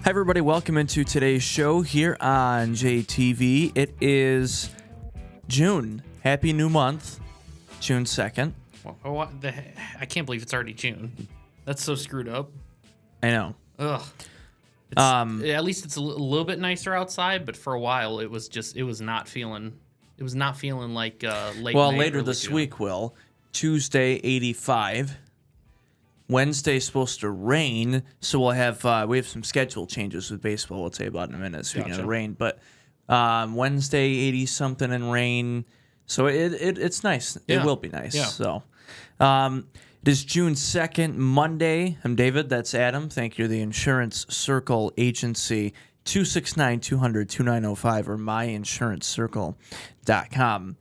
Hi, everybody. Welcome into today's show here on JTV. It is June. Happy new month, June 2nd. What the heck? I can't believe it's already June. That's so screwed up. I know. Ugh. At least it's a little bit nicer outside, but for a while it was not feeling like late. Well, May, later early this June. week will. Tuesday, 85. Wednesday's supposed to rain, so we have some schedule changes with baseball. We'll tell you about in a minute. Speaking of rain, but Wednesday 80 something and rain, so it's nice. Yeah. It will be nice. Yeah. So it is June 2nd, Monday. I'm David. That's Adam. Thank you. The Insurance Circle Agency, 269-200-2905 or myinsuranccircle.com.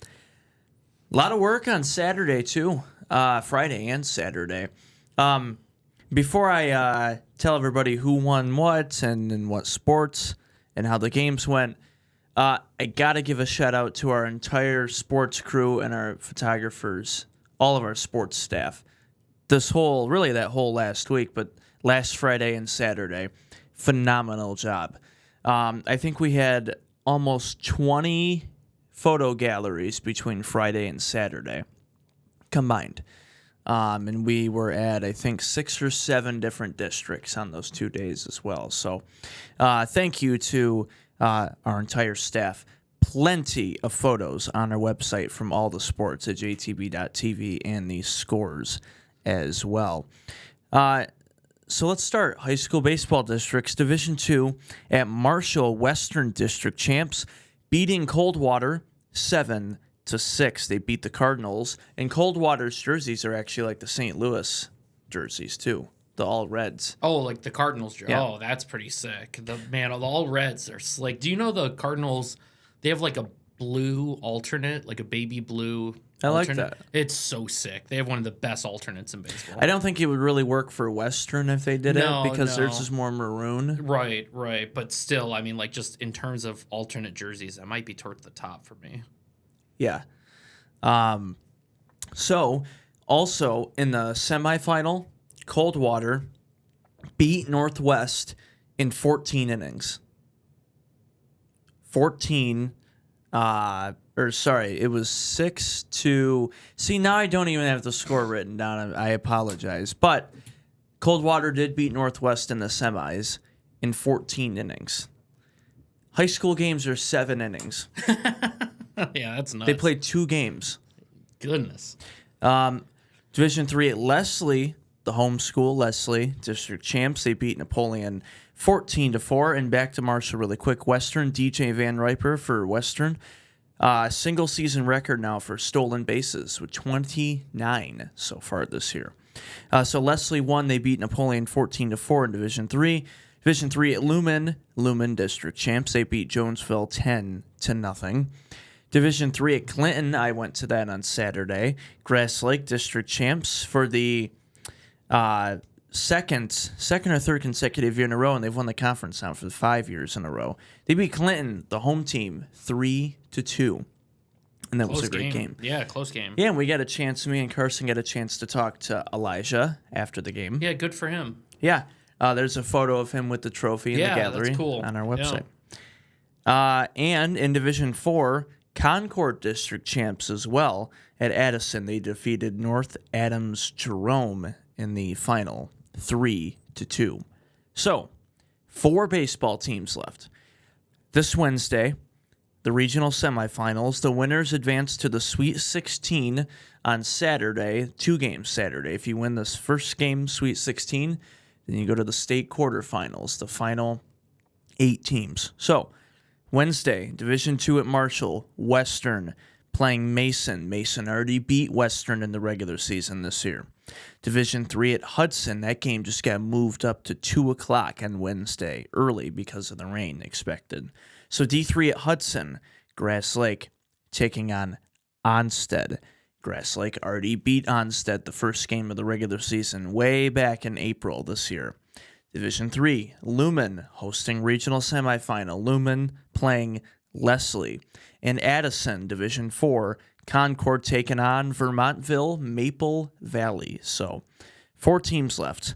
A lot of work on Saturday too. Friday and Saturday. Before I tell everybody who won what and in what sports and how the games went, I got to give a shout out to our entire sports crew and our photographers, all of our sports staff. That whole last week, but last Friday and Saturday, phenomenal job. I think we had almost 20 photo galleries between Friday and Saturday combined. And we were at, I think, 6 or 7 different districts on those 2 days as well. So thank you to our entire staff. Plenty of photos on our website from all the sports at jtv.tv and the scores as well. So let's start. High school baseball districts, Division II at Marshall Western District champs, beating Coldwater 7-6. They beat the Cardinals, and Coldwater's jerseys are actually like the St. Louis jerseys too, the all reds. Oh, like the Cardinals jersey. Yeah. Oh, that's pretty sick. The all reds are slick. Do you know the Cardinals? They have like a blue alternate, like a baby blue. I like alternate. that. It's so sick. They have one of the best alternates in baseball. I don't think it would really work for Western if they did it because theirs is more maroon. Right. But still, I mean, like just in terms of alternate jerseys, that might be towards the top for me. Yeah. So, also in the semifinal, Coldwater beat Northwest in 14 innings. It was 6-2. See, now I don't even have the score written down. I apologize. But Coldwater did beat Northwest in the semis in 14 innings. High school games are 7 innings. Yeah, that's nuts. They played 2 games. Goodness. Division III at Leslie, the home school, Leslie District champs. They beat Napoleon 14-4. And back to Marshall really quick. Western, DJ Van Riper for Western. Single season record now for stolen bases with 29 so far this year. So Leslie won. They beat Napoleon 14-4 in Division III. Division III at Lumen District champs. They beat Jonesville 10-0. Division III at Clinton, I went to that on Saturday. Grass Lake District champs for the second or third consecutive year in a row, and they've won the conference now for 5 years in a row. They beat Clinton, the home team, 3-2, and that was a great game. Yeah, close game. Yeah, and me and Carson got a chance to talk to Elijah after the game. Yeah, good for him. Yeah, there's a photo of him with the trophy in the gallery that's cool. on our website. Yeah. And in Division IV, Concord District champs as well at Addison. They defeated North Adams Jerome in the final 3-2. So, 4 baseball teams left. This Wednesday, the regional semifinals. The winners advance to the Sweet 16 on Saturday. 2 games Saturday. If you win this first game, Sweet 16, then you go to the state quarterfinals, the final 8 teams. So, Wednesday, Division II at Marshall, Western playing Mason. Mason already beat Western in the regular season this year. Division III at Hudson, that game just got moved up to 2 o'clock on Wednesday, early because of the rain expected. So D3 at Hudson, Grass Lake taking on Onstead. Grass Lake already beat Onstead the first game of the regular season way back in April this year. Division III, Lumen hosting regional semifinal. Lumen playing Leslie. And Addison, Division 4, Concord taking on Vermontville, Maple Valley. So 4 teams left.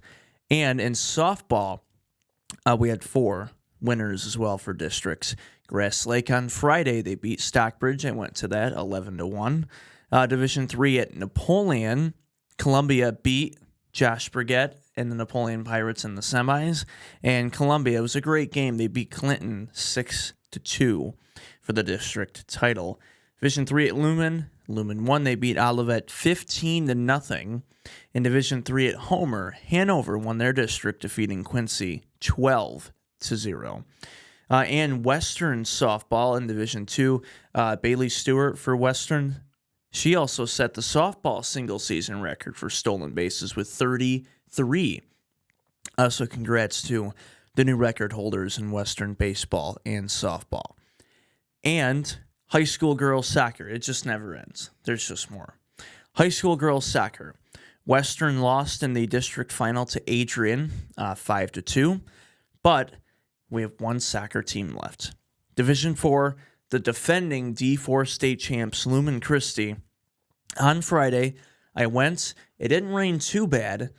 And in softball, we had 4 winners as well for districts. Grass Lake on Friday, they beat Stockbridge. I went to that 11-1. Division 3 at Napoleon, Columbia beat Josh Brigette and the Napoleon Pirates in the semis. And Columbia, it was a great game. They beat Clinton 6-2 for the district title. Division 3 at Lumen. Lumen won. They beat Olivet 15-0. In Division 3 at Homer, Hanover won their district, defeating Quincy 12-0. And Western softball in Division 2, Bailey Stewart for Western. She also set the softball single-season record for stolen bases with 33. So congrats to the new record holders in Western baseball and softball. And high school girls soccer. It just never ends. There's just more. High school girls soccer. Western lost in the district final to Adrian, 5-2. But we have 1 soccer team left. Division 4, the defending D4 state champs, Lumen Christi. On Friday, I went. It didn't rain too bad,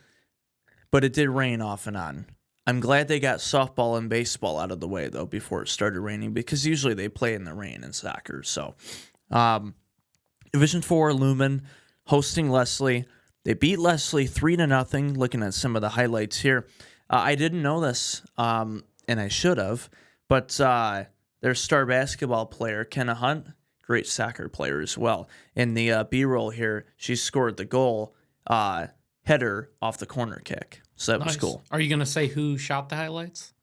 but it did rain off and on. I'm glad they got softball and baseball out of the way, though, before it started raining, because usually they play in the rain in soccer. So, Division 4, Lumen, hosting Leslie. They beat Leslie 3-0, looking at some of the highlights here. I didn't know this, and I should have, but their star basketball player, Kenna Hunt, great soccer player as well. In the B-roll here, she scored the goal, header off the corner kick. So that was cool. Are you going to say who shot the highlights?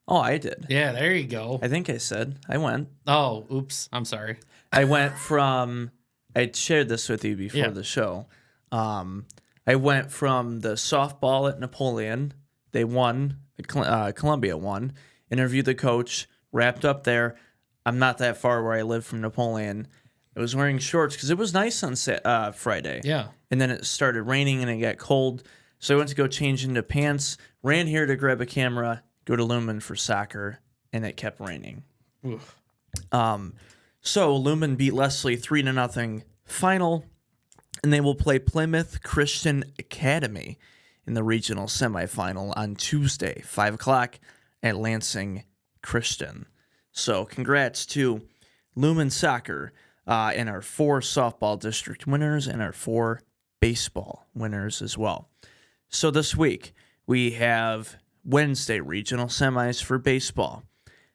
Oh, I did. Yeah, there you go. I think I said. I went. Oh, oops. I'm sorry. I went from, I shared this with you before the show. I went from the softball at Napoleon. They won. Columbia won. Interviewed the coach. Wrapped up there. I'm not that far where I live from Napoleon. I was wearing shorts because it was nice on Friday. Yeah. And then it started raining and it got cold. So I went to go change into pants, ran here to grab a camera, go to Lumen for soccer, and it kept raining. Oof. So Lumen beat Leslie 3-0 final, and they will play Plymouth Christian Academy in the regional semifinal on Tuesday, 5 o'clock at Lansing Christian. So congrats to Lumen Soccer and our 4 softball district winners and our 4 baseball winners as well. So this week, we have Wednesday regional semis for baseball.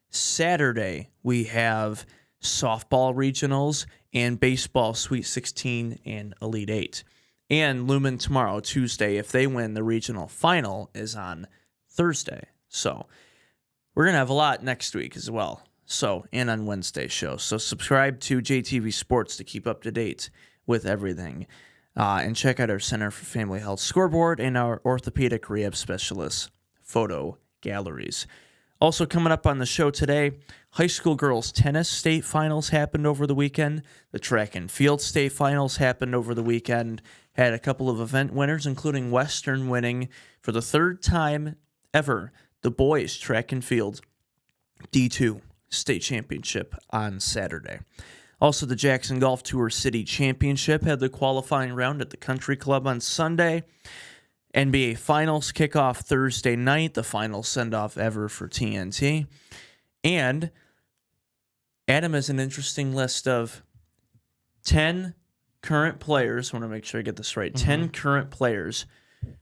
Saturday, we have softball regionals and baseball Sweet 16 and Elite 8. And Lumen tomorrow, Tuesday, if they win, the regional final is on Thursday. So we're going to have a lot next week as well. So, and on Wednesday's show. So subscribe to JTV Sports to keep up to date with everything. And check out our Center for Family Health scoreboard and our orthopedic rehab specialist photo galleries. Also coming up on the show today, high school girls tennis state finals happened over the weekend. The track and field state finals happened over the weekend. Had a couple of event winners, including Western winning for the 3rd time ever the boys track and field D2 state championship on Saturday. Also, the Jackson Golf Tour City Championship had the qualifying round at the Country Club on Sunday. NBA Finals kickoff Thursday night, the final send-off ever for TNT. And Adam has an interesting list of 10 current players. I want to make sure I get this right. 10 current players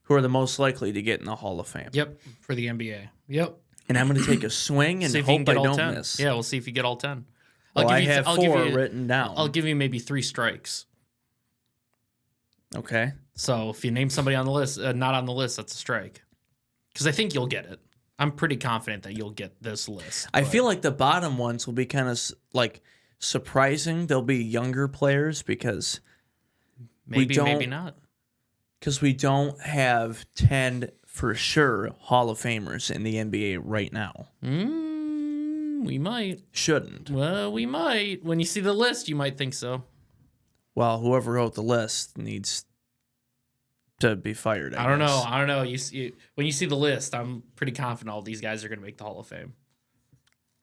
who are the most likely to get in the Hall of Fame. Yep, for the NBA. Yep. And I'm going to take a swing and hope I don't miss. Yeah, we'll see if you get all 10. I have 4 written down. I'll give you maybe 3 strikes. Okay. So if you name somebody on the list, not on the list, that's a strike. Because I think you'll get it. I'm pretty confident that you'll get this list. I feel like the bottom ones will be kind of like surprising. They'll be younger players because maybe not. Because we don't have 10 for sure Hall of Famers in the NBA right now. We might. Shouldn't. Well, we might. When you see the list, you might think so. Well, whoever wrote the list needs to be fired. I don't know. When you see the list, I'm pretty confident all these guys are going to make the Hall of Fame.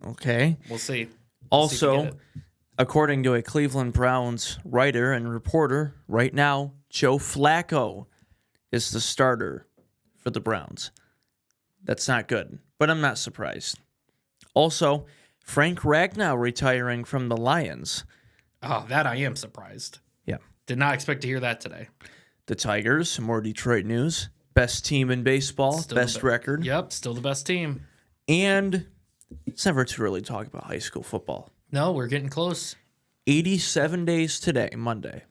Okay. We'll see. Also, according to a Cleveland Browns writer and reporter, right now, Joe Flacco is the starter for the Browns. That's not good, but I'm not surprised. Also, Frank Ragnow retiring from the Lions. Oh, that I am surprised. Yeah. Did not expect to hear that today. The Tigers, more Detroit news. Best team in baseball, best record. Yep, still the best team. And it's never too early to talk about high school football. No, we're getting close. 87 days today, Monday,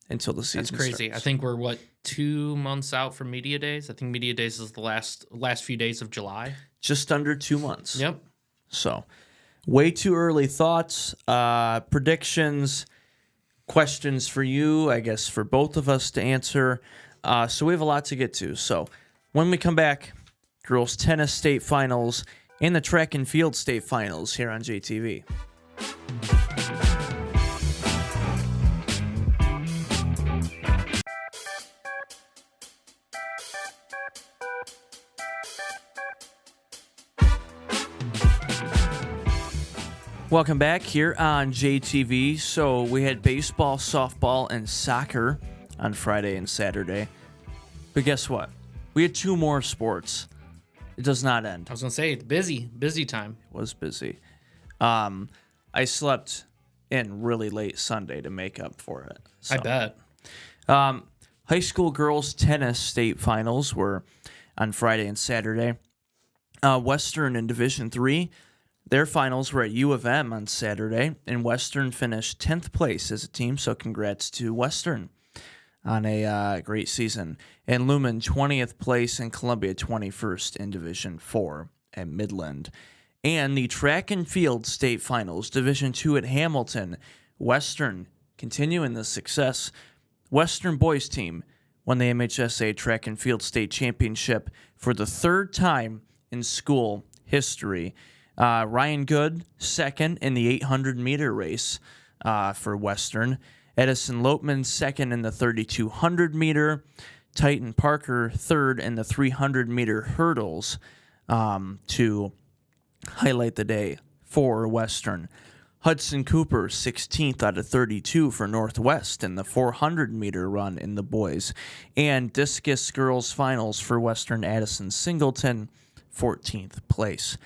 until the season That's crazy. starts. I think we're, 2 months out from Media Days? I think Media Days is the last few days of July. Just under 2 months. Yep. So, way too early thoughts, predictions, questions for you, I guess, for both of us to answer. So we have a lot to get to. So when we come back, girls tennis state finals and the track and field state finals here on JTV. Welcome back here on JTV. So we had baseball, softball, and soccer on Friday and Saturday. But guess what? We had 2 more sports. It does not end. I was going to say, it's busy time. It was busy. I slept in really late Sunday to make up for it. So, I bet. high school girls tennis state finals were on Friday and Saturday. Western in Division III, their finals were at U of M on Saturday, and Western finished 10th place as a team, so congrats to Western on a great season. And Lumen 20th place and Columbia 21st in Division IV at Midland. And the track and field state finals, Division II at Hamilton, Western continuing the success. Western boys team won the MHSA track and field state championship for the 3rd time in school history. Ryan Good, second in the 800-meter race for Western. Edison Lopman, second in the 3,200-meter. Titan Parker, third in the 300-meter hurdles to highlight the day for Western. Hudson Cooper, 16th out of 32 for Northwest in the 400-meter run in the boys. And discus girls finals for Western Addison Singleton, 14th place.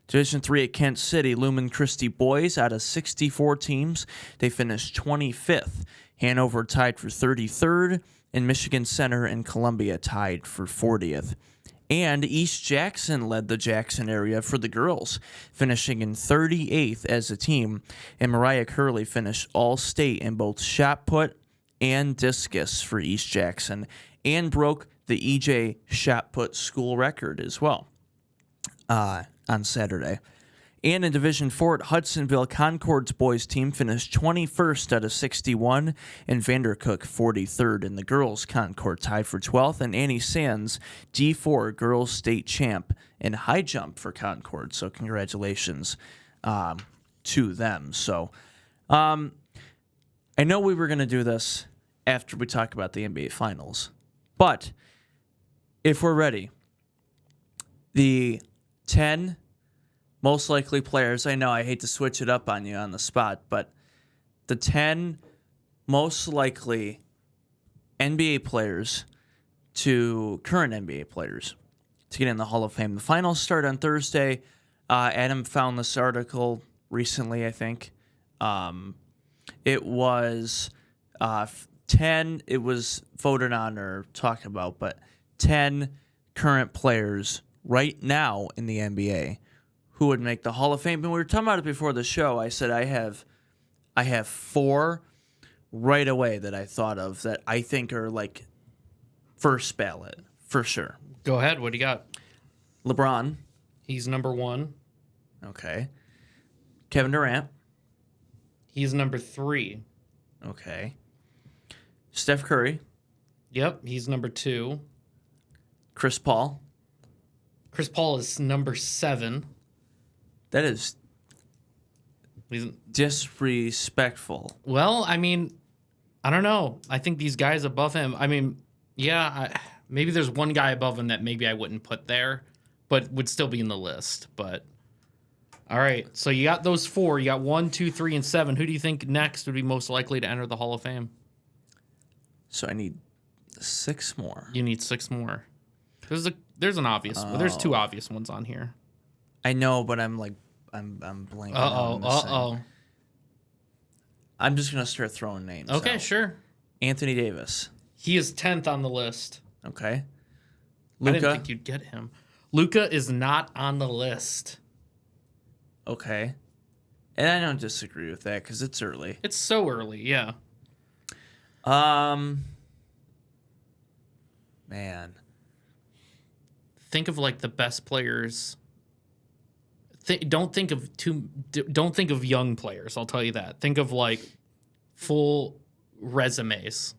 Division III at Kent City, Lumen Christie boys out of 64 teams, they finished 25th. Hanover tied for 33rd, and Michigan Center and Columbia tied for 40th. And East Jackson led the Jackson area for the girls, finishing in 38th as a team. And Mariah Curley finished all-state in both shot put and discus for East Jackson, and broke the EJ shot put school record as well on Saturday. And in Division IV at Hudsonville, Concord's boys team finished 21st out of 61, and Vandercook 43rd. In the girls, Concord tied for 12th, and Annie Sands, D4 girls state champ in high jump for Concord. So congratulations to them. So I know we were going to do this after we talk about the NBA Finals, but if we're ready, the 10 most likely players, I know I hate to switch it up on you on the spot, but the 10 most likely NBA players current NBA players to get in the Hall of Fame. The finals start on Thursday. Adam found this article recently, I think. It was 10, it was voted on or talked about, but 10 current players right now in the NBA who would make the Hall of Fame. And we were talking about it before the show. I said I have 4 right away that I thought of that I think are like first ballot for sure. Go ahead. What do you got? LeBron. He's number 1. Okay. Kevin Durant. He's number 3. Okay. Steph Curry. Yep, he's number 2. Chris Paul. Chris Paul is number 7. That is He's, disrespectful. well, I mean, I don't know. I think these guys above him, I mean, yeah, maybe there's one guy above him that maybe I wouldn't put there, but would still be in the list. But All right. So you got those 4. You got 1, 2, 3, and 7. Who do you think next would be most likely to enter the Hall of Fame? So I need 6 more. You need 6 more. There's an obvious. Well, there's 2 obvious ones on here. I know, but I'm blanking. Uh-oh. I'm just gonna start throwing names. Okay, out. sure. Anthony Davis. He is 10th on the list. Okay. I didn't think you'd get him. Luka is not on the list. Okay. And I don't disagree with that because it's early. It's so early, yeah. Man. Think of like the best players. Don't think of young players. I'll tell you that. Think of like full resumes.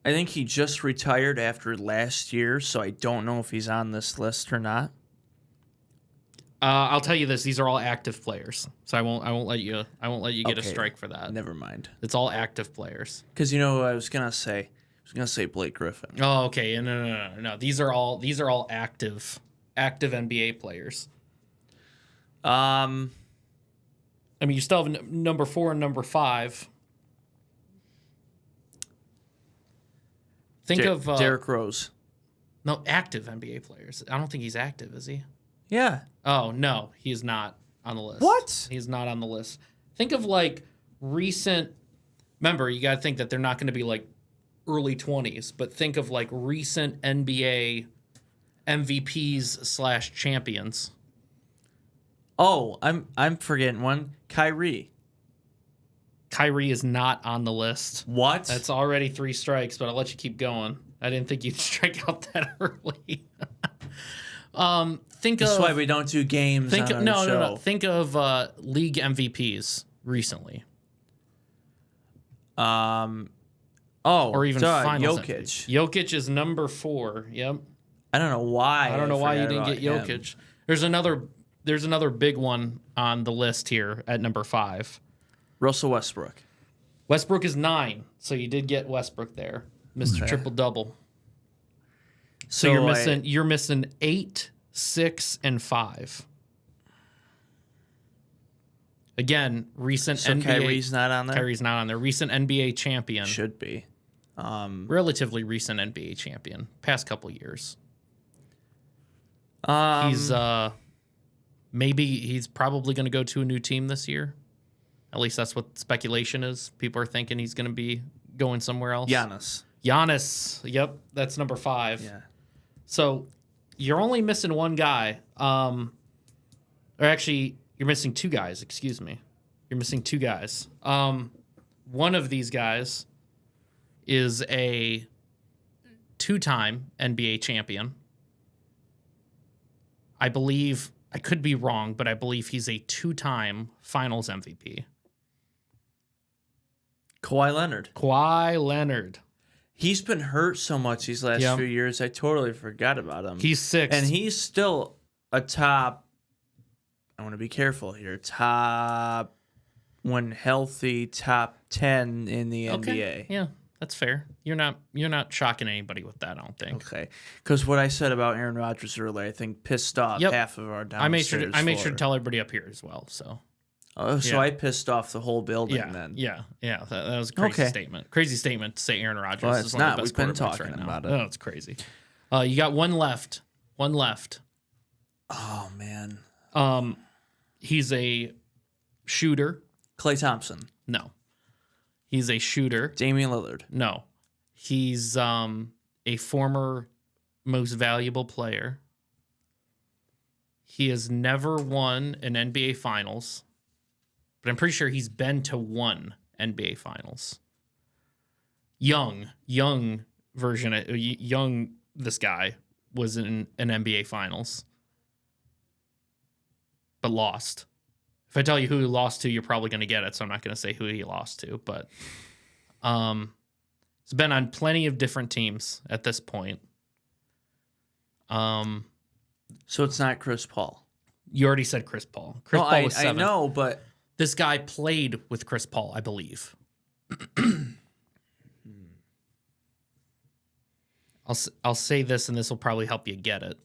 I think he just retired after last year, so I don't know if he's on this list or not. I'll tell you this: these are all active players, so I won't let you get a strike for that. Never mind. It's all active players. Because you know what I was gonna say. I was gonna say Blake Griffin. Oh, okay. No. These are all active NBA players. I mean, you still have number 4 and number 5. Think of Derrick Rose. No, active NBA players. I don't think he's active, is he? Yeah. Oh, no, he's not on the list. What? He's not on the list. Think of like recent. Remember, you got to think that they're not going to be like early 20s, but think of like recent NBA MVPs / champions. Oh, I'm forgetting one. Kyrie. Kyrie is not on the list. What? That's already 3 strikes, but I'll let you keep going. I didn't think you'd strike out that early. That's why we don't do games on our show. No. Think of league MVPs recently. Or even finals Jokic. MVP. Jokic is number 4. Yep. I don't know why. I don't know why you didn't get him. Jokic. There's another big one on the list here at number 5. Russell Westbrook. Westbrook is 9, so you did get Westbrook there, Mr. Triple Double. So you're missing 8, 6, and 5. Again, recent NBA. Kyrie's not on there. Kyrie's not on there. Recent NBA champion. Should be. Relatively recent NBA champion. Past couple years. He's probably going to go to a new team this year. At least that's what speculation is. People are thinking he's going to be going somewhere else. Giannis. Yep, that's number 5. Yeah. So you're only missing one guy. Or actually, you're missing 2 guys. Excuse me. You're missing 2 guys. One of these guys is a 2-time NBA champion. I believe, I could be wrong, but I believe he's a 2-time Finals MVP. Kawhi Leonard. He's been hurt so much these last few years, I totally forgot about him. He's 6th. And he's still a top, I want to be careful here, top, when healthy, top 10 in the NBA. Yeah, that's fair. You're not shocking anybody with that, I don't think. Okay. Because what I said about Aaron Rodgers earlier, I think pissed off half of our downstairs I made sure to tell everybody up here as well, so. Oh, so I pissed off the whole building then. Yeah. That was a crazy statement. Crazy statement to say Aaron Rodgers is it's one of not. the best We've been quarterbacks talking right about now. it. Oh, it's crazy. You got one left. Oh, man. He's a shooter. Klay Thompson. No. He's a shooter. Damian Lillard. No. He's a former most valuable player. He has never won an NBA Finals, but I'm pretty sure he's been to 1 NBA Finals. Young version. This guy was in an NBA Finals, but lost. If I tell you who he lost to, you're probably going to get it, so I'm not going to say who he lost to, but he's been on plenty of different teams at this point. So it's not Chris Paul. You already said Chris Paul. Chris Paul was 7th. I know, but this guy played with Chris Paul, I believe. I'll say this, and this will probably help you get it.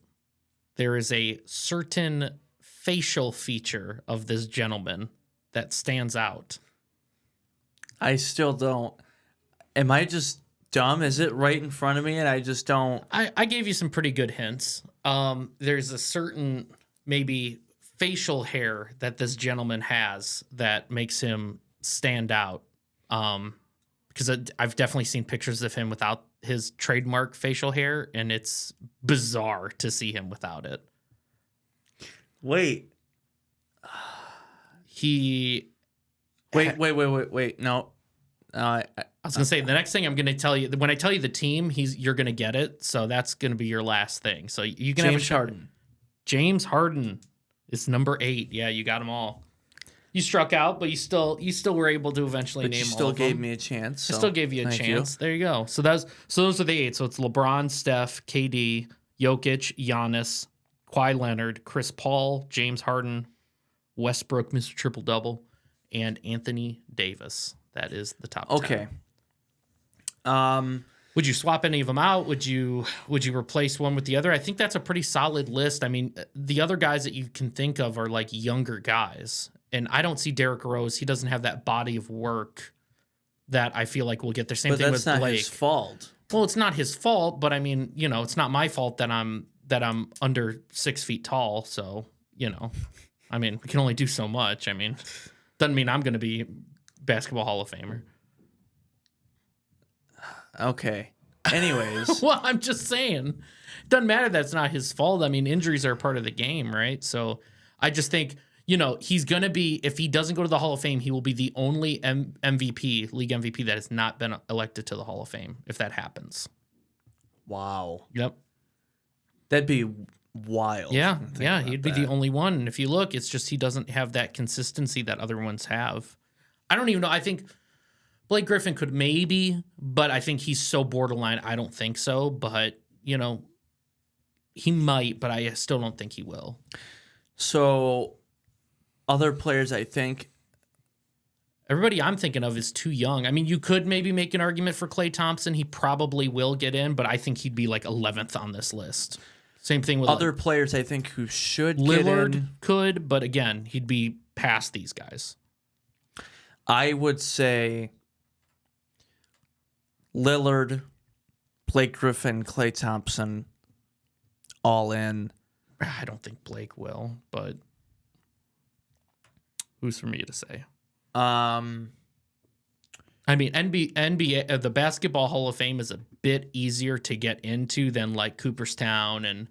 There is a certain facial feature of this gentleman that stands out? I still don't. Am I just dumb? Is it right in front of me and I just don't? I gave you some pretty good hints. There's a certain maybe facial hair that this gentleman has that makes him stand out. Because I've definitely seen pictures of him without his trademark facial hair, and it's bizarre to see him without it. Wait. Wait. No. I was gonna say the next thing I'm gonna tell you when I tell you the team, you're gonna get it. So that's gonna be your last thing. So you can James Harden. James Harden is number 8. Yeah, you got them all. You struck out, but you still were able to eventually name all of them. You still gave me a chance. I still gave you a chance. There you go. So those are the 8. So it's LeBron, Steph, KD, Jokic, Giannis, Kawhi Leonard, Chris Paul, James Harden, Westbrook, Mr. Triple Double, and Anthony Davis. That is the top 10. Okay. Would you swap any of them out? Would you replace one with the other? I think that's a pretty solid list. I mean, the other guys that you can think of are like younger guys. And I don't see Derrick Rose. He doesn't have that body of work that I feel like will get there. Same thing with Blake. But that's not his fault. Well, it's not his fault, but I mean, it's not my fault that I'm under 6 feet tall. So, I mean, we can only do so much. I mean, doesn't mean I'm going to be Basketball Hall of Famer. Okay. Anyways. Well, I'm just saying. Doesn't matter that's not his fault. I mean, injuries are a part of the game, right? So I just think, he's going to be, if he doesn't go to the Hall of Fame, he will be the only MVP, league MVP, that has not been elected to the Hall of Fame, if that happens. Wow. Yep. That'd be wild. Yeah, he'd be the only one. And if you look, it's just he doesn't have that consistency that other ones have. I don't even know. I think Blake Griffin could maybe, but I think he's so borderline. I don't think so. But, he might, but I still don't think he will. So, other players, I think. Everybody I'm thinking of is too young. I mean, you could maybe make an argument for Klay Thompson. He probably will get in, but I think he'd be like 11th on this list. Same thing with other players I think who should Lillard get in. Could, but again, he'd be past these guys. I would say Lillard, Blake Griffin, Klay Thompson, all in. I don't think Blake will, but who's for me to say? I mean, NBA, the Basketball Hall of Fame is a bit easier to get into than like Cooperstown and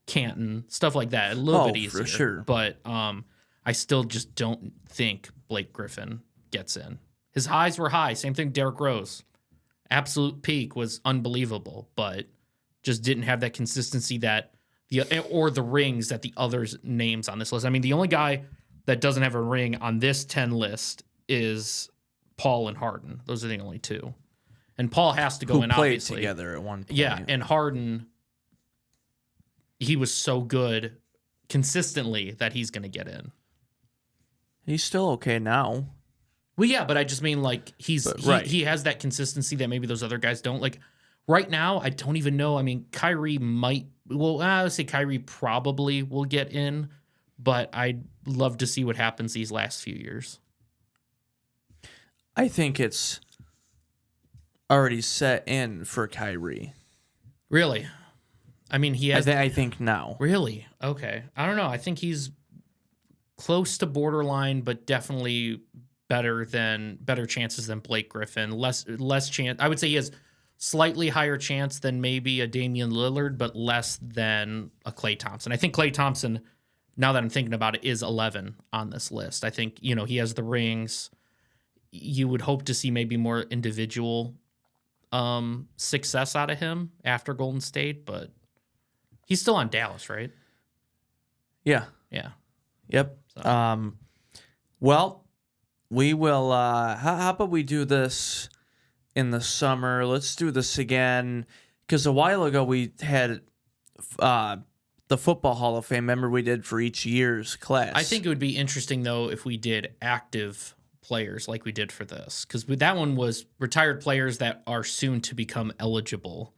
Canton, stuff like that. A little bit easier, for sure. But I still just don't think Blake Griffin gets in. His highs were high. Same thing, Derrick Rose. Absolute peak was unbelievable, but just didn't have that consistency that the rings that the others names on this list. I mean, the only guy that doesn't have a ring on this 10 list is Paul and Harden. Those are the only two. And Paul has to go in, played obviously. Together at one point. Yeah, and Harden, he was so good consistently that he's going to get in. He's still okay now. Well, yeah, but I just mean like he has that consistency that maybe those other guys don't. Like right now, I don't even know. I mean, Kyrie might. Well, I would say Kyrie probably will get in, but I'd love to see what happens these last few years. I think it's already set in for Kyrie. Really? I mean, he has. I think now. Really? Okay. I don't know. I think he's close to borderline, but definitely better chances than Blake Griffin. Less chance. I would say he has slightly higher chance than maybe a Damian Lillard, but less than a Klay Thompson. I think Klay Thompson, now that I'm thinking about it, is 11 on this list. I think, he has the rings. You would hope to see maybe more individual success out of him after Golden State, but he's still on Dallas, right? Yeah. Yeah. Yep. So. Well, we will. How about we do this in the summer? Let's do this again, because a while ago we had the Football Hall of Fame. Remember, we did for each year's class. I think it would be interesting though if we did active players like we did for this, because that one was retired players that are soon to become eligible.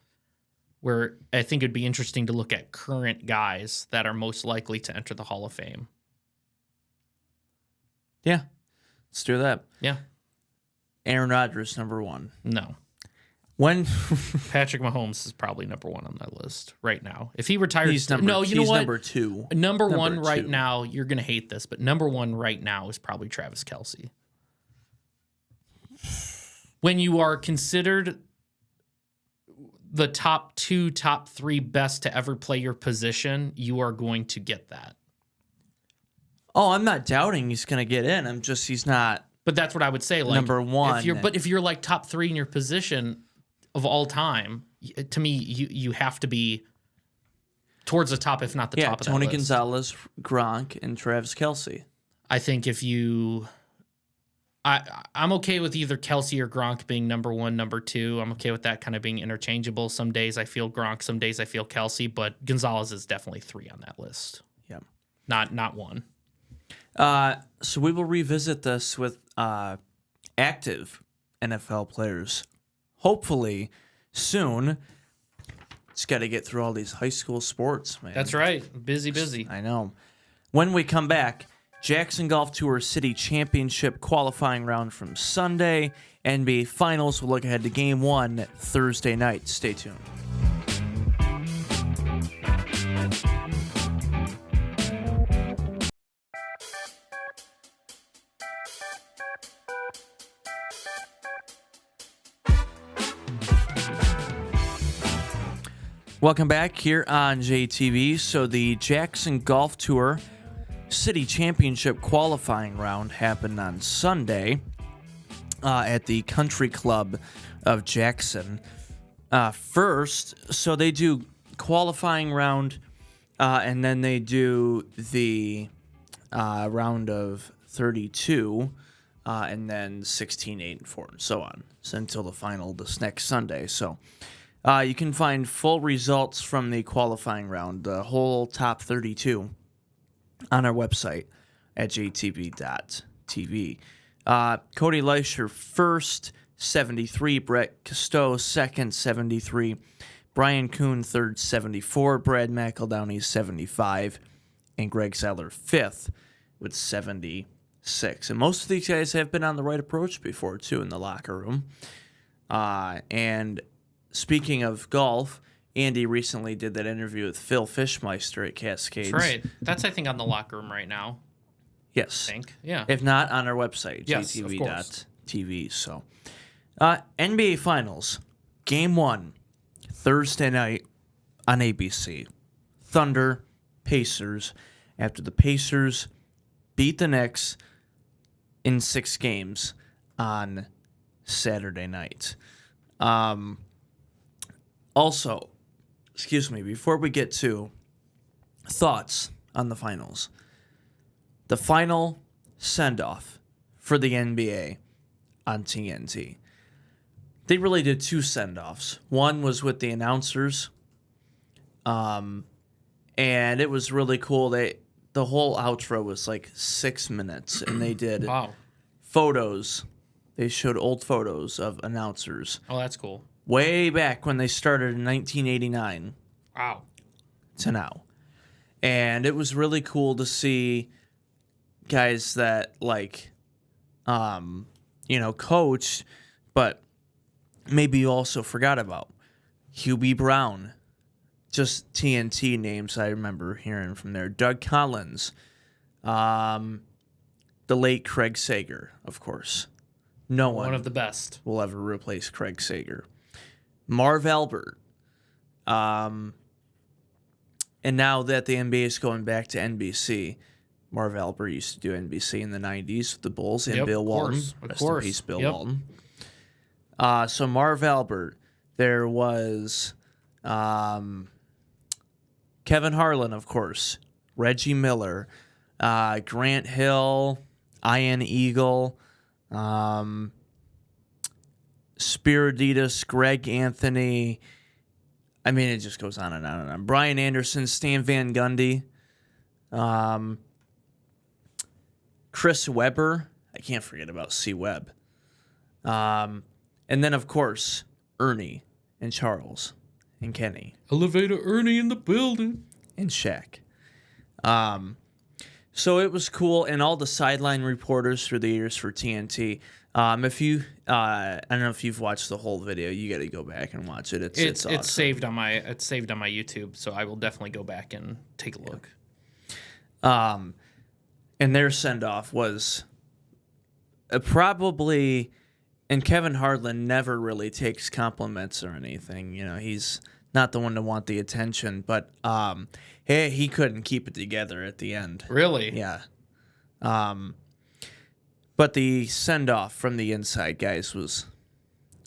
Where I think it'd be interesting to look at current guys that are most likely to enter the Hall of Fame. Yeah, let's do that. Yeah. Aaron Rodgers, number 1. No. When Patrick Mahomes is probably number 1 on that list right now. If he retires, he's number, no, you know he's what? number 2. Number one right 2. now, you're going to hate this, but number 1 right now is probably Travis Kelce. When you are considered the top 2, top 3 best to ever play your position, you are going to get that. Oh, I'm not doubting he's going to get in. He's not. But that's what I would say. Like, number 1. If you're like top 3 in your position of all time, to me, you have to be towards the top, if not the top of that Tony list. Gonzalez, Gronk, and Travis Kelce. I think if you... I'm okay with either Kelce or Gronk being number 1, number 2. I'm okay with that kind of being interchangeable. Some days I feel Gronk, some days I feel Kelce, but Gonzalez is definitely 3 on that list. Yeah. Not 1. So we will revisit this with active NFL players, hopefully soon. Just got to get through all these high school sports, man. That's right. Busy. I know. When we come back, Jackson Golf Tour City Championship qualifying round from Sunday. NBA Finals. We'll look ahead to Game 1 Thursday night. Stay tuned. Welcome back here on JTV. So the Jackson Golf Tour City Championship qualifying round happened on Sunday at the Country Club of Jackson. First, so they do qualifying round, and then they do the round of 32, and then 16, 8, and 4, and so on. So until the final this next Sunday. So you can find full results from the qualifying round, the whole top 32, on our website at jtv.tv. Cody Leisher first, 73. Brett Costeau second, 73. Brian Kuhn third, 74. Brad McEldowney, 75. And Greg Zeller fifth with 76. And most of these guys have been on the right approach before, too, in the locker room. And speaking of golf, Andy recently did that interview with Phil Fishmeister at Cascades. That's right. That's, I think, on the locker room right now. Yes. I think. Yeah. If not, on our website, yes, jtv.tv. So, NBA Finals, Game 1, Thursday night on ABC. Thunder, Pacers. After the Pacers beat the Knicks in 6 games on Saturday night. Also, before we get to thoughts on the finals, the final send-off for the NBA on TNT. They really did 2 send-offs. One was with the announcers, and it was really cool. The whole outro was like 6 minutes, and they did photos. They showed old photos of announcers. Oh, that's cool. Way back when they started in 1989. Wow. To now. And it was really cool to see guys that coached, but maybe you also forgot about. Hubie Brown. Just TNT names I remember hearing from there. Doug Collins. The late Craig Sager, of course. No one of the best will ever replace Craig Sager. Marv Albert. And now that the NBA is going back to NBC, Marv Albert used to do NBC in the 90s with the Bulls and Bill Walton. Rest in peace, Bill Walton. So Marv Albert. There was Kevin Harlan, of course. Reggie Miller. Grant Hill. Ian Eagle. Spiriditas, Greg Anthony. I mean, it just goes on and on and on. Brian Anderson, Stan Van Gundy. Chris Webber. I can't forget about C. Webb. And then, of course, Ernie and Charles and Kenny. Elevator Ernie in the building. And Shaq. So it was cool, and all the sideline reporters through the years for TNT. If you, I don't know if you've watched the whole video, you got to go back and watch it. It's awesome. It's saved on my YouTube, so I will definitely go back and take a look. And their send off was probably, and Kevin Harlan never really takes compliments or anything. You know, he's not the one to want the attention, but he couldn't keep it together at the end. Really? Yeah. But the send off from the inside guys was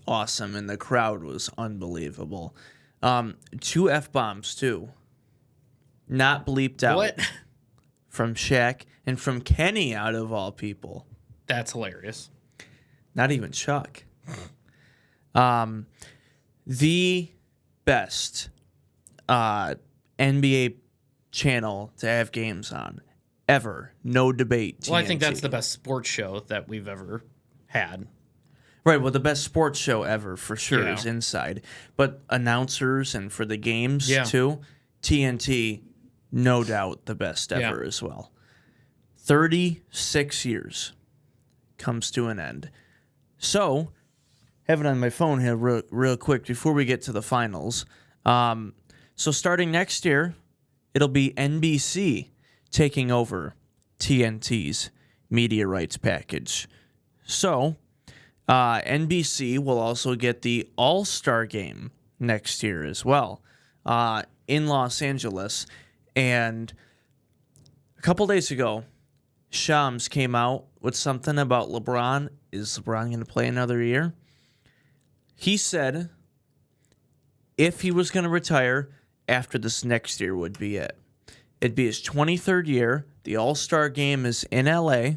awesome, and the crowd was unbelievable. 2 F-bombs too. Not bleeped out. What? From Shaq and from Kenny, out of all people. That's hilarious. Not even Chuck. The best NBA channel to have games on ever. No debate. TNT. Well, I think that's the best sports show that we've ever had. Right, well, the best sports show ever, for sure, Yeah. is Inside. But announcers and for the games, Yeah. too, TNT, no doubt the best ever Yeah. as well. 36 years comes to an end. So, have it on my phone here real quick before we get to the finals. So starting next year, it'll be NBC taking over TNT's media rights package. So, NBC will also get the All-Star Game next year as well in Los Angeles. And a couple days ago, Shams came out with something about LeBron. Is LeBron going to play another year? He said if he was going to retire, after this next year would be it. It'd be his 23rd year. The All-Star Game is in LA.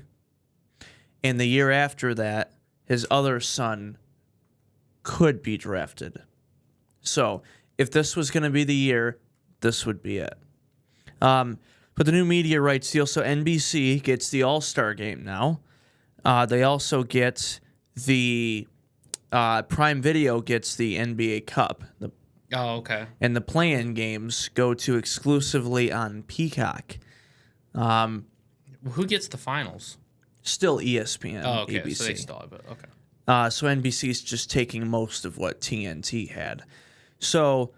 And the year after that, his other son could be drafted. So if this was going to be the year, this would be it. But the new media rights deal, so NBC gets the All-Star Game now. They also get the Prime Video gets the NBA Cup. Oh, okay. And the play-in games go to exclusively on Peacock. Who gets the finals? Still ESPN, Oh, okay. ABC. So they still have it. Okay. So NBC's just taking most of what TNT had. So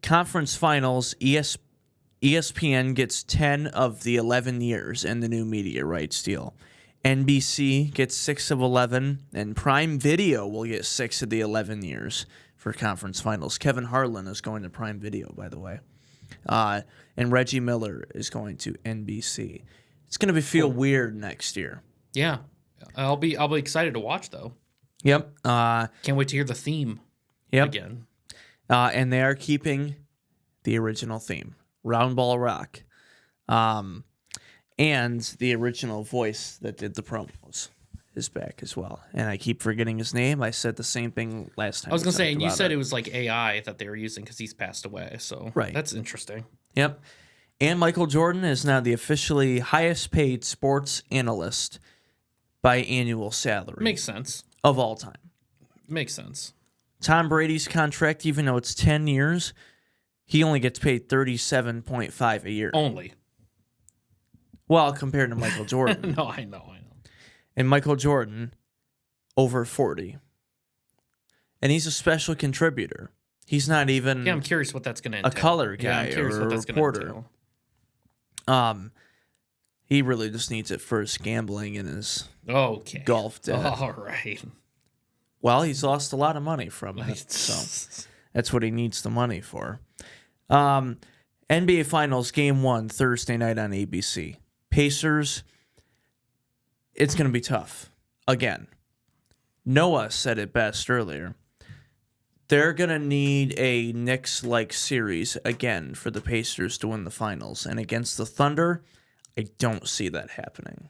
conference finals, ESPN gets 10 of the 11 years in the new media rights deal. NBC gets 6 of 11, and Prime Video will get 6 of the 11 years for conference finals. Kevin Harlan is going to Prime Video, by the way. And Reggie Miller is going to NBC. It's going to feel weird next year. Yeah. I'll be excited to watch though. Yep. Can't wait to hear the theme again. And they are keeping the original theme, Round Ball Rock. And the original voice that did the promos is back as well. And I keep forgetting his name. I said the same thing last time. I was going to say, and you said it was like AI that they were using because he's passed away. So right. That's interesting. Yep. And Michael Jordan is now the officially highest paid sports analyst by annual salary. Makes sense. Of all time. Makes sense. Tom Brady's contract, even though it's 10 years, he only gets paid $37.5 a year. Only. Well, compared to Michael Jordan. No, I know. And Michael Jordan, over 40. And he's a special contributor. He's not even I'm curious what that's going to entail. a color guy or a reporter. He really just needs it for his gambling and his golf debt. All right. Well, he's lost a lot of money from it, so that's what he needs the money for. NBA Finals Game 1, Thursday night on ABC. Pacers, it's going to be tough. Again, Noah said it best earlier. They're going to need a Knicks-like series again for the Pacers to win the finals. And against the Thunder, I don't see that happening.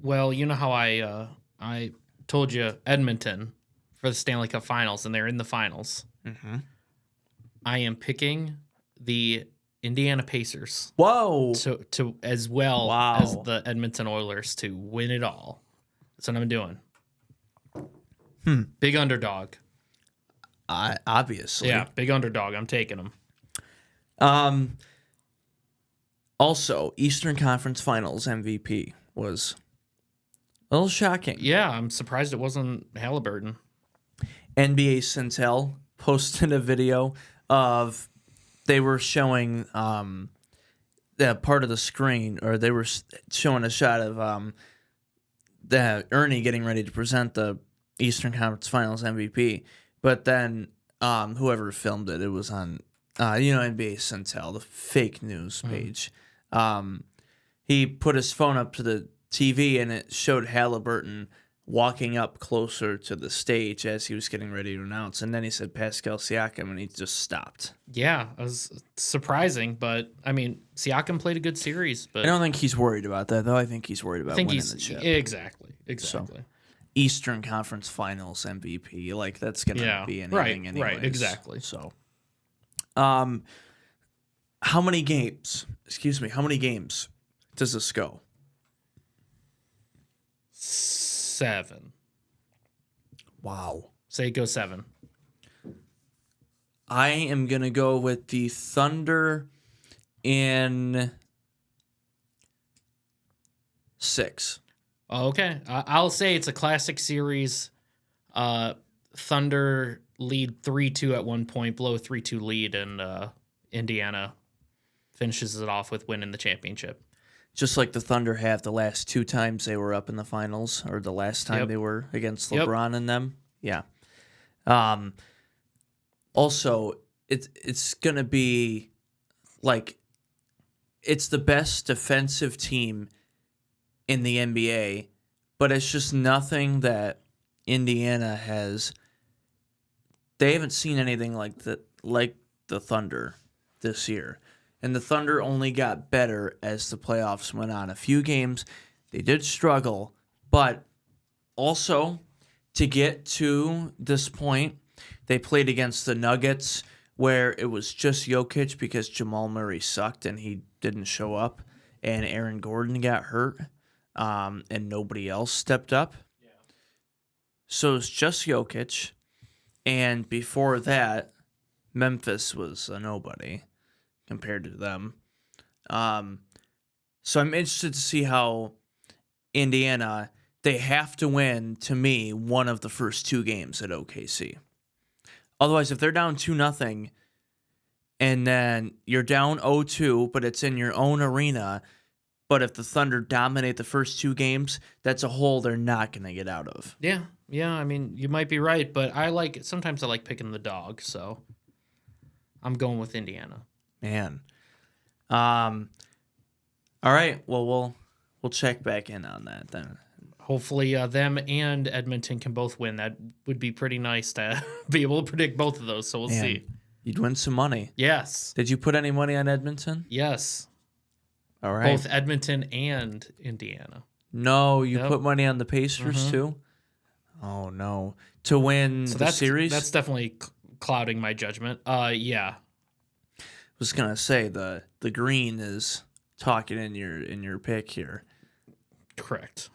Well, you know how I told you Edmonton for the Stanley Cup Finals, and they're in the finals. Mm-hmm. I am picking the Indiana Pacers. Whoa! To as well as the Edmonton Oilers to win it all. That's what I'm doing. Big underdog. Obviously. Yeah, big underdog. I'm taking them. Also, Eastern Conference Finals MVP was a little shocking. Yeah, I'm surprised it wasn't Halliburton. NBA Centel posted a video of they were showing that part of the screen, or they were showing a shot of Ernie getting ready to present the Eastern Conference Finals MVP. But then whoever filmed it, it was on NBA Centel, the fake news page. He put his phone up to the TV and it showed Halliburton walking up closer to the stage as he was getting ready to announce. And then he said Pascal Siakam, and he just stopped. Yeah, it was surprising, but I mean, Siakam played a good series. But I don't think he's worried about that, though. I think he's worried about winning the chip. Exactly. So, Eastern Conference Finals MVP, like that's gonna be anything, anyways. Right, exactly. So, how many games? How many games does this go? 7. Wow. Say it goes 7. I am gonna go with the Thunder in 6. Okay, I'll say it's a classic series. Thunder lead 3-2 at one point, blow a 3-2 lead, and Indiana finishes it off with winning the championship. Just like the Thunder have the last 2 times they were up in the finals, or the last time they were against LeBron and them. Yeah. Also, it's going to be like it's the best defensive team in the NBA, but it's just nothing that Indiana has. They haven't seen anything like the Thunder this year. And the Thunder only got better as the playoffs went on. A few games, they did struggle, but also to get to this point, they played against the Nuggets where it was just Jokic because Jamal Murray sucked and he didn't show up, and Aaron Gordon got hurt, and nobody else stepped up. Yeah. So it's just Jokic, and before that, Memphis was a nobody compared to them. So I'm interested to see how Indiana, they have to win, to me, one of the first 2 games at OKC. Otherwise, if they're down 2-0, and then you're down 0-2, but it's in your own arena, but if the Thunder dominate the first 2 games, that's a hole they're not going to get out of. Yeah, I mean, you might be right, but sometimes I like picking the dog, so I'm going with Indiana. Man. All right. Well, we'll check back in on that then. Hopefully, them and Edmonton can both win. That would be pretty nice to be able to predict both of those. So we'll see. You'd win some money. Yes. Did you put any money on Edmonton? Yes. All right. Both Edmonton and Indiana. No, you put money on the Pacers too? Oh, no. To win the series? That's definitely clouding my judgment. Yeah. I was going to say the green is talking in your pick here. Correct.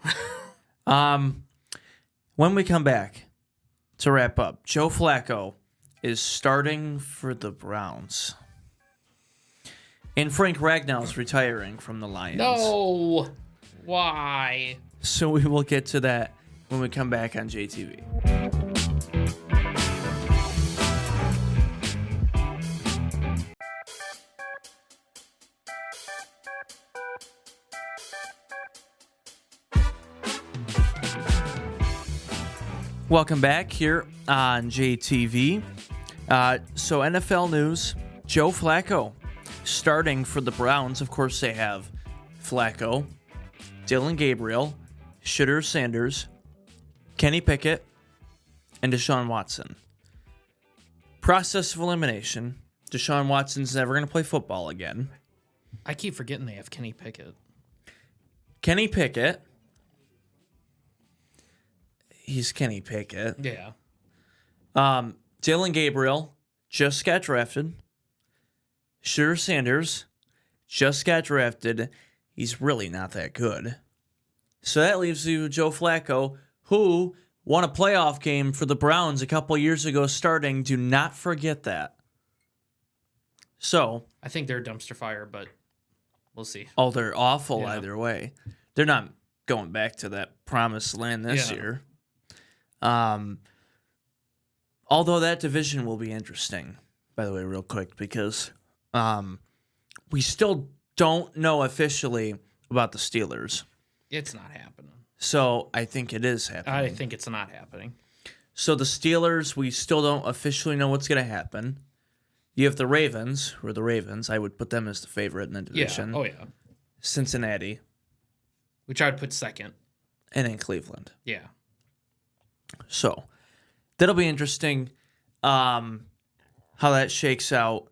When we come back to wrap up, Joe Flacco is starting for the Browns. And Frank Ragnall's retiring from the Lions. No. Why? So we will get to that when we come back on JTV. Welcome back here on JTV. So NFL news, Joe Flacco starting for the Browns. Of course, they have Flacco, Dylan Gabriel, Shedeur Sanders, Kenny Pickett, and Deshaun Watson. Process of elimination. Deshaun Watson's never going to play football again. I keep forgetting they have Kenny Pickett. Kenny Pickett. He's Kenny Pickett. Yeah. Dylan Gabriel just got drafted. Shedeur Sanders just got drafted. He's really not that good. So that leaves you with Joe Flacco, who won a playoff game for the Browns a couple years ago starting. Do not forget that. So I think they're a dumpster fire, but We'll see. Oh, they're awful Yeah. either way. They're not going back to that promised land this Yeah. year. Although that division will be interesting, by the way, real quick, because we still don't know officially about the Steelers. It's not happening. So I think it is happening. I think it's not happening. So the Steelers, we still don't officially know what's going to happen. You have the Ravens, who are the Ravens. I would put them as the favorite in the division. Yeah. Oh, yeah. Cincinnati. Which I'd put second. And in Cleveland. Yeah. So that'll be interesting how that shakes out.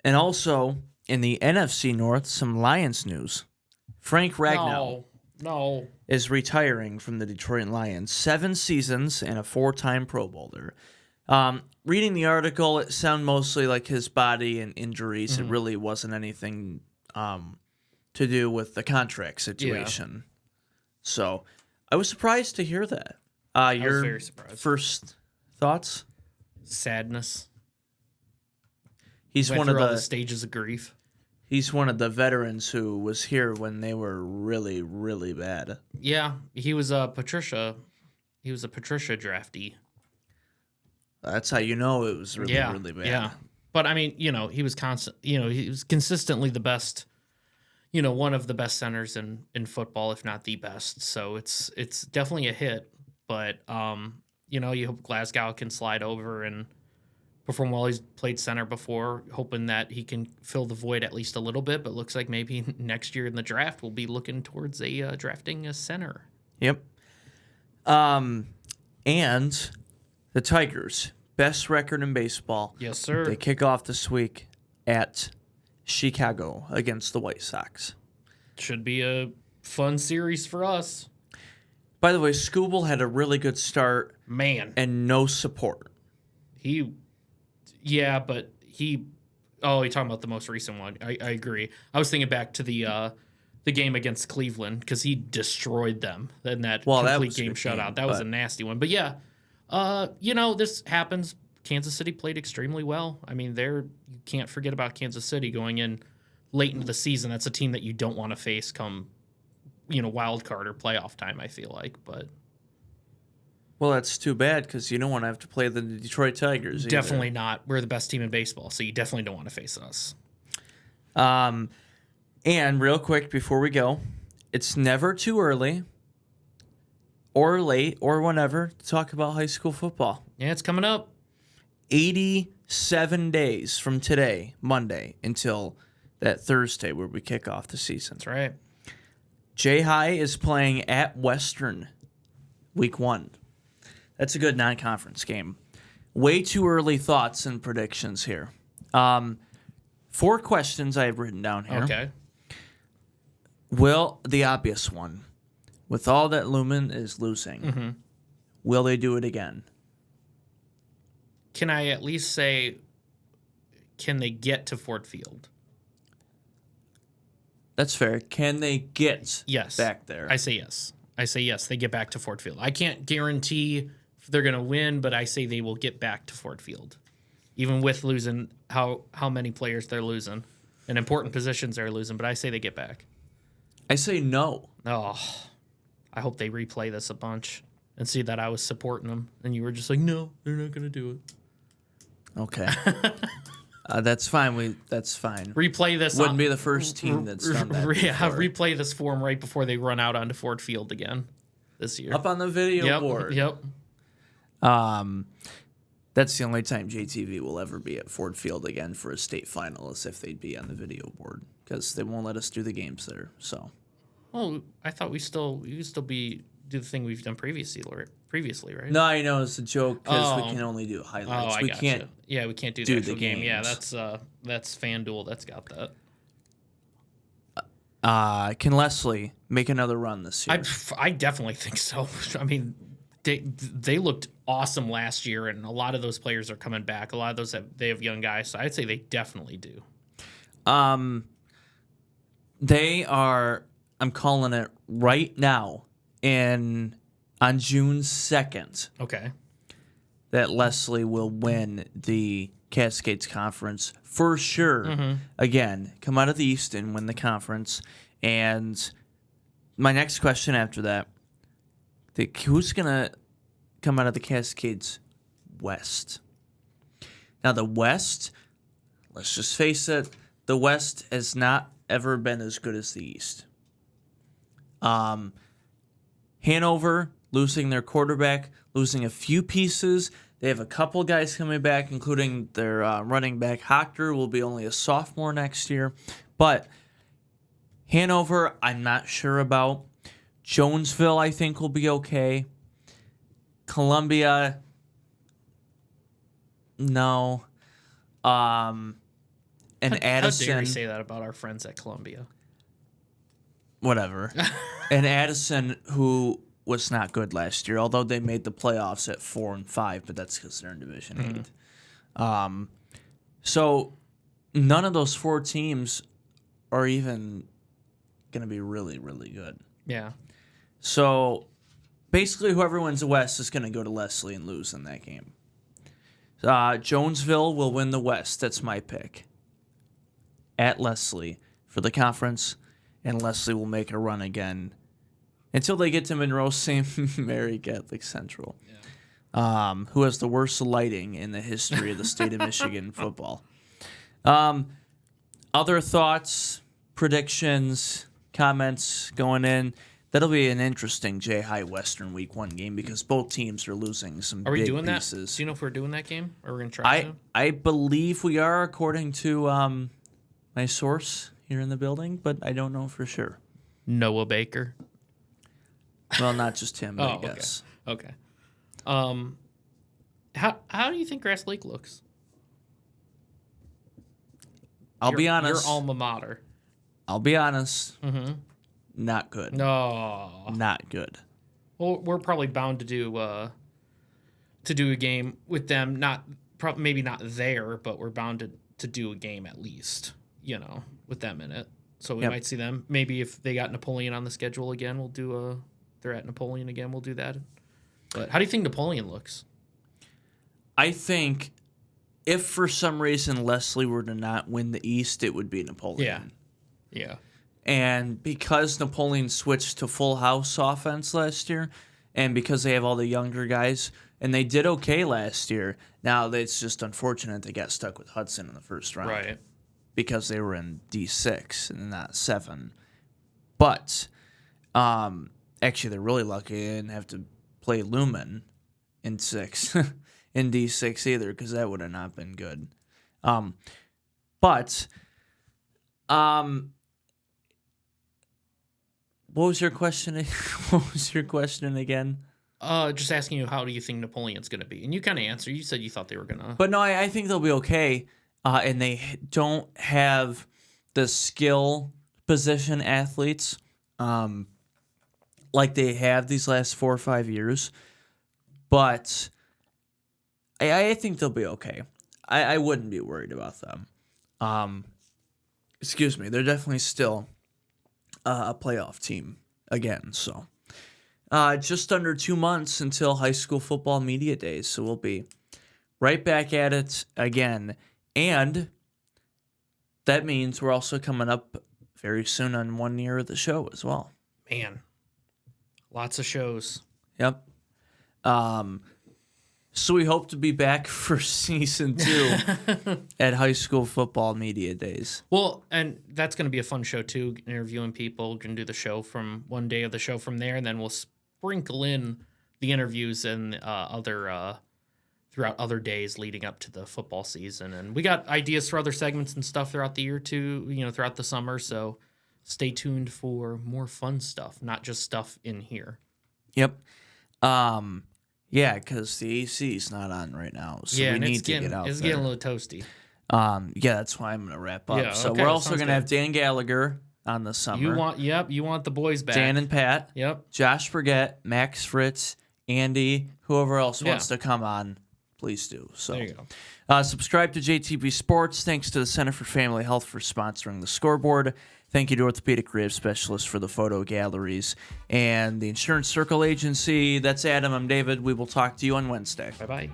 And also in the NFC North, some Lions news. Frank Ragnow is retiring from the Detroit Lions. 7 seasons and a 4-time Pro Bowler. Reading the article, it sounded mostly like his body and injuries. It really wasn't anything to do with the contract situation. Yeah. So I was surprised to hear that. I was very surprised. First thoughts? Sadness. He's Went one through of all the the stages of grief. He's one of the veterans who was here when they were really, really bad. Yeah, he was a Patricia. He was a Patricia draftee. That's how you know it was really, really bad. Yeah, but I mean, he was he was consistently the best. One of the best centers in football, if not the best. So it's definitely a hit. But you hope Glasgow can slide over and perform well. He's played center before, hoping that he can fill the void at least a little bit. But looks like maybe next year in the draft we'll be looking towards drafting a center. Yep. And the Tigers, best record in baseball. Yes, sir. They kick off this week at Chicago against the White Sox. Should be a fun series for us. By the way, Skubal had a really good start. Man. And no support. You're talking about the most recent one. I agree. I was thinking back to the game against Cleveland because he destroyed them in that complete game shutout. That was a nasty one. But yeah, this happens. Kansas City played extremely well. I mean, you can't forget about Kansas City going in late into the season. That's a team that you don't want to face come, wild card or playoff time, I feel like. But well, that's too bad because you don't want to have to play the Detroit Tigers either. Definitely not. We're the best team in baseball, so you definitely don't want to face us. And real quick before we go, it's never too early or late or whenever to talk about high school football. Yeah, it's coming up. 87 days from today, Monday, until that Thursday where we kick off the season. That's right. J-High is playing at Western week 1. That's a good non-conference game. Way too early thoughts and predictions here. 4 questions I have written down here. Okay. Will, the obvious one, with all that Lumen is losing, will they do it again? Can I at least say, can they get to Ford Field? That's fair. Can they get back there? I say yes. They get back to Ford Field. I can't guarantee if they're going to win, but I say they will get back to Ford Field. Even with losing how many players they're losing and important positions they're losing, but I say they get back. I say no. Oh, I hope they replay this a bunch and see that I was supporting them and you were just like, no, they're not going to do it. Okay. That's fine. That's fine. Replay this. Wouldn't be the first team that's done that. Replay this for them right before they run out onto Ford Field again this year. Up on the video board. Yep. That's the only time JTV will ever be at Ford Field again for a state final is if they'd be on the video board because they won't let us do the games there. So. Oh, I thought we still do the thing we've done previously, right? No, I know it's a joke because we can only do highlights. We can't. Yeah, we can't do the actual game. Games. Yeah, that's FanDuel. That's got that. Can Leslie make another run this year? I definitely think so. I mean, they looked awesome last year, and a lot of those players are coming back. A lot of those they have young guys, so I'd say they definitely do. They are. I'm calling it right now. On June 2nd. Okay. that Leslie will win the Cascades Conference for sure. Again, come out of the East and win the conference. And my next question after that, who's going to come out of the Cascades West? Now, the West, let's just face it, the West has not ever been as good as the East. Hanover losing their quarterback, losing a few pieces. They have a couple guys coming back, including their running back. Hochter will be only a sophomore next year. But Hanover, I'm not sure about. Jonesville, I think, will be okay. Columbia, no. And Addison. How dare you say that about our friends at Columbia? Whatever. And Addison, who was not good last year, although they made the playoffs at 4-5, but that's because they're in Division 8. So none of those four teams are even going to be really, really good. Yeah. So basically, whoever wins the West is going to go to Leslie and lose in that game. Jonesville will win the West. That's my pick. At Leslie for the conference, and Leslie will make a run again until they get to Monroe St. Mary Catholic Central, who has the worst lighting in the history of the state of Michigan football. Other thoughts, predictions, comments going in. That'll be an interesting J-High Western Week 1 game because both teams are losing some big pieces. Are we doing that? Do you know if we're doing that game? Or we're going to try to? I believe we are, according to my source here in the building, but I don't know for sure. Noah Baker. Well, not just him, but I guess. Okay. How do you think Grass Lake looks? I'll be honest. Your alma mater. I'll be honest. Not good. No. Not good. Well, we're probably bound to do a game with them. Maybe not there, but we're bound to do a game at least. With them in it. So we might see them. Maybe if they got Napoleon on the schedule again, we'll do they're at Napoleon again, we'll do that. But how do you think Napoleon looks? I think if for some reason Leslie were to not win the East, it would be Napoleon. Yeah. And because Napoleon switched to full house offense last year, and because they have all the younger guys, and they did okay last year, now it's just unfortunate they got stuck with Hudson in the first round. Right. Because they were in D6 and not 7. But actually, they're really lucky they didn't have to play Lumen in 6 in D6 either, because that would have not been good. But what was your question? What was your question again? Just asking you, how do you think Napoleon's going to be? And you kind of answered. You said you thought they were going to. But no, I think they'll be okay. And they don't have the skill position athletes like they have these last 4 or 5 years. But I think they'll be okay. I wouldn't be worried about them. Excuse me. They're definitely still a playoff team again. So just under 2 months until high school football media days. So we'll be right back at it again. And that means we're also coming up very soon on 1 year of the show as well. Man, lots of shows. Yep. So we hope to be back for season 2 at high school football media days. Well, and that's going to be a fun show too, interviewing people. We're going to do the show from one day of the show from there, and then we'll sprinkle in the interviews and throughout other days leading up to the football season. And we got ideas for other segments and stuff throughout the year too, throughout the summer. So stay tuned for more fun stuff, not just stuff in here. Yep. Yeah, because the AC is not on right now, so we need to get out there. It's getting a little toasty. Yeah, that's why I'm going to wrap up. Yeah, so okay, we're also going to have Dan Gallagher on the summer. You want the boys back. Dan and Pat. Yep. Josh Burgett, Max Fritz, Andy, whoever else wants to come on, please do. So there you go. Subscribe to JTV Sports. Thanks to the Center for Family Health for sponsoring the scoreboard. Thank you to Orthopedic Rib Specialist for the photo galleries and the Insurance Circle Agency. That's Adam. I'm David. We will talk to you on Wednesday. Bye-bye.